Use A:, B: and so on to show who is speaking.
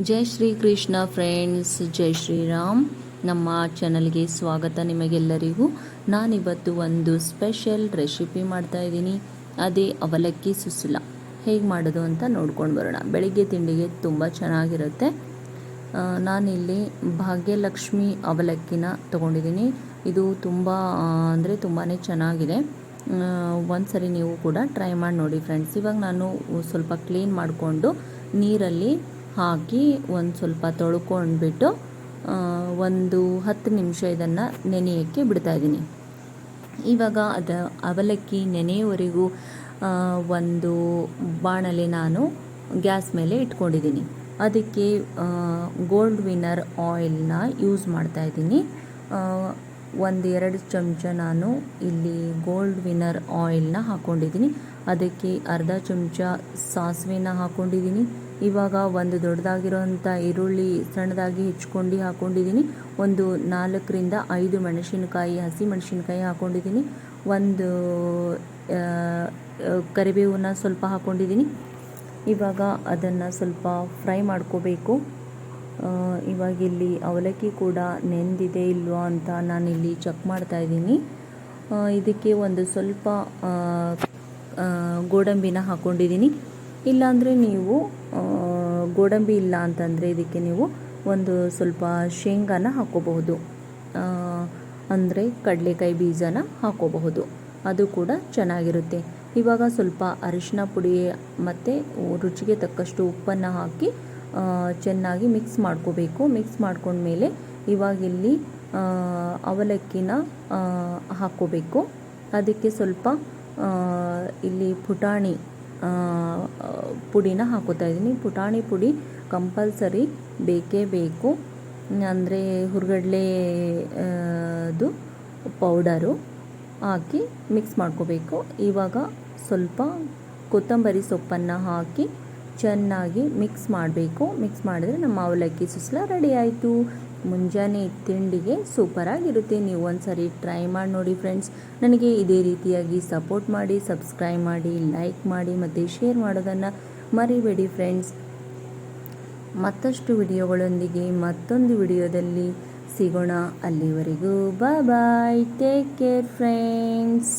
A: ಜೈ Shri Krishna friends, ಜೈ ಶ್ರೀರಾಮ್. ನಮ್ಮ ಚಾನಲ್ಗೆ ಸ್ವಾಗತ ನಿಮಗೆಲ್ಲರಿಗೂ. ನಾನಿವತ್ತು ಒಂದು ಸ್ಪೆಷಲ್ ರೆಸಿಪಿ ಮಾಡ್ತಾ ಇದ್ದೀನಿ. ಅದೇ ಅವಲಕ್ಕಿ ಸುಸ್ಲ ಹೇಗೆ ಮಾಡೋದು ಅಂತ ನೋಡ್ಕೊಂಡು ಬರೋಣ. ಬೆಳಿಗ್ಗೆ ತಿಂಡಿಗೆ ತುಂಬ ಚೆನ್ನಾಗಿರುತ್ತೆ. ನಾನಿಲ್ಲಿ ಭಾಗ್ಯಲಕ್ಷ್ಮಿ ಅವಲಕ್ಕಿನ ತೊಗೊಂಡಿದ್ದೀನಿ. ಇದು ತುಂಬ ಅಂದರೆ ತುಂಬಾ ಚೆನ್ನಾಗಿದೆ. ಒಂದು ಸರಿ ನೀವು ಕೂಡ ಟ್ರೈ ಮಾಡಿ ನೋಡಿ ಫ್ರೆಂಡ್ಸ್. ಇವಾಗ ನಾನು ಸ್ವಲ್ಪ ಕ್ಲೀನ್ ಮಾಡಿಕೊಂಡು ನೀರಲ್ಲಿ ಹಾಕಿ ಒಂದು ಸ್ವಲ್ಪ ತೊಳ್ಕೊಂಡ್ಬಿಟ್ಟು ಒಂದು 10 ನಿಮಿಷ ಇದನ್ನು ನೆನೆಯೋಕ್ಕೆ ಬಿಡ್ತಾಯಿದ್ದೀನಿ. ಇವಾಗ ಅವಲಕ್ಕಿ ನೆನೆಯವರೆಗೂ ಒಂದು ಬಾಣಲೆ ನಾನು ಗ್ಯಾಸ್ ಮೇಲೆ ಇಟ್ಕೊಂಡಿದ್ದೀನಿ. ಅದಕ್ಕೆ ಗೋಲ್ಡ್ ವಿನ್ನರ್ ಆಯಿಲ್ನ ಯೂಸ್ ಮಾಡ್ತಾಯಿದ್ದೀನಿ. 1-2 ಚಮಚ ನಾನು ಇಲ್ಲಿ ಗೋಲ್ಡ್ ವಿನ್ನರ್ ಆಯಿಲ್ನ ಹಾಕ್ಕೊಂಡಿದ್ದೀನಿ. ಅದಕ್ಕೆ ಅರ್ಧ ಚಮಚ ಸಾಸಿವೆನ ಹಾಕ್ಕೊಂಡಿದ್ದೀನಿ. ಇವಾಗ ಒಂದು ದೊಡ್ಡದಾಗಿರೋಂಥ ಈರುಳ್ಳಿ ಸಣ್ಣದಾಗಿ ಹೆಚ್ಕೊಂಡು ಹಾಕ್ಕೊಂಡಿದ್ದೀನಿ. ಒಂದು 4-5 ಮೆಣಸಿನಕಾಯಿ, ಹಸಿ ಮೆಣಸಿನಕಾಯಿ ಹಾಕ್ಕೊಂಡಿದ್ದೀನಿ. ಒಂದು ಕರಿಬೇವನ್ನ ಸ್ವಲ್ಪ ಹಾಕ್ಕೊಂಡಿದ್ದೀನಿ. ಇವಾಗ ಅದನ್ನು ಸ್ವಲ್ಪ ಫ್ರೈ ಮಾಡ್ಕೋಬೇಕು. ಇವಾಗ ಇಲ್ಲಿ ಅವಲಕ್ಕಿ ಕೂಡ ನೆಂದಿದೆ ಇಲ್ವಾ ಅಂತ ನಾನಿಲ್ಲಿ ಚೆಕ್ ಮಾಡ್ತಾಯಿದ್ದೀನಿ. ಇದಕ್ಕೆ ಒಂದು ಸ್ವಲ್ಪ ಗೋಡಂಬಿನ ಹಾಕ್ಕೊಂಡಿದ್ದೀನಿ. ಇಲ್ಲಾಂದರೆ ನೀವು ಗೋಡಂಬಿ ಇಲ್ಲ ಅಂತಂದರೆ ಇದಕ್ಕೆ ನೀವು ಒಂದು ಸ್ವಲ್ಪ ಶೇಂಗಾನ ಹಾಕ್ಕೋಬಹುದು, ಅಂದರೆ ಕಡಲೆಕಾಯಿ ಬೀಜನ ಹಾಕ್ಕೋಬಹುದು, ಅದು ಕೂಡ ಚೆನ್ನಾಗಿರುತ್ತೆ. ಇವಾಗ ಸ್ವಲ್ಪ ಅರಿಶಿನ ಪುಡಿ ಮತ್ತು ರುಚಿಗೆ ತಕ್ಕಷ್ಟು ಉಪ್ಪನ್ನು ಹಾಕಿ ಚೆನ್ನಾಗಿ ಮಿಕ್ಸ್ ಮಾಡ್ಕೋಬೇಕು. ಮಿಕ್ಸ್ ಮಾಡ್ಕೊಂಡ್ಮೇಲೆ ಇವಾಗ ಇಲ್ಲಿ ಅವಲಕ್ಕಿನ ಹಾಕ್ಕೋಬೇಕು. ಅದಕ್ಕೆ ಸ್ವಲ್ಪ ಇಲ್ಲಿ ಪುಟಾಣಿ ಪುಡಿನ ಹಾಕೋತಾ ಇದ್ದೀನಿ. ಪುಟಾಣಿ ಪುಡಿ ಕಂಪಲ್ಸರಿ ಬೇಕೇ ಬೇಕು, ಅಂದರೆ ಹುರ್ಗಡ್ಲೆದು ಪೌಡರು ಹಾಕಿ ಮಿಕ್ಸ್ ಮಾಡ್ಕೋಬೇಕು. ಇವಾಗ ಸ್ವಲ್ಪ ಕೊತ್ತಂಬರಿ ಸೊಪ್ಪನ್ನು ಹಾಕಿ ಚೆನ್ನಾಗಿ ಮಿಕ್ಸ್ ಮಾಡಬೇಕು. ಮಿಕ್ಸ್ ಮಾಡಿದ್ರೆ ನಮ್ಮ ಅವಲಕ್ಕಿ ಸುಸ್ಲ ರೆಡಿ ಆಯಿತು. ಮುಂಜಾನೆ ತಿಂಡಿಗೆ ಸೂಪರಾಗಿರುತ್ತೆ. ನೀವು ಒಂದು ಸರಿ ಟ್ರೈ ಮಾಡಿ ನೋಡಿ ಫ್ರೆಂಡ್ಸ್. ನನಗೆ ಇದೇ ರೀತಿಯಾಗಿ ಸಪೋರ್ಟ್ ಮಾಡಿ, ಸಬ್ಸ್ಕ್ರೈಬ್ ಮಾಡಿ, ಲೈಕ್ ಮಾಡಿ ಮತ್ತು ಶೇರ್ ಮಾಡೋದನ್ನು ಮರಿಬೇಡಿ ಫ್ರೆಂಡ್ಸ್. ಮತ್ತಷ್ಟು ವಿಡಿಯೋಗಳೊಂದಿಗೆ ಮತ್ತೊಂದು ವಿಡಿಯೋದಲ್ಲಿ ಸಿಗೋಣ. ಅಲ್ಲಿವರೆಗೂ ಬಾಯ್ ಬಾಯ್, ಟೇಕ್ ಕೇರ್ ಫ್ರೆಂಡ್ಸ್.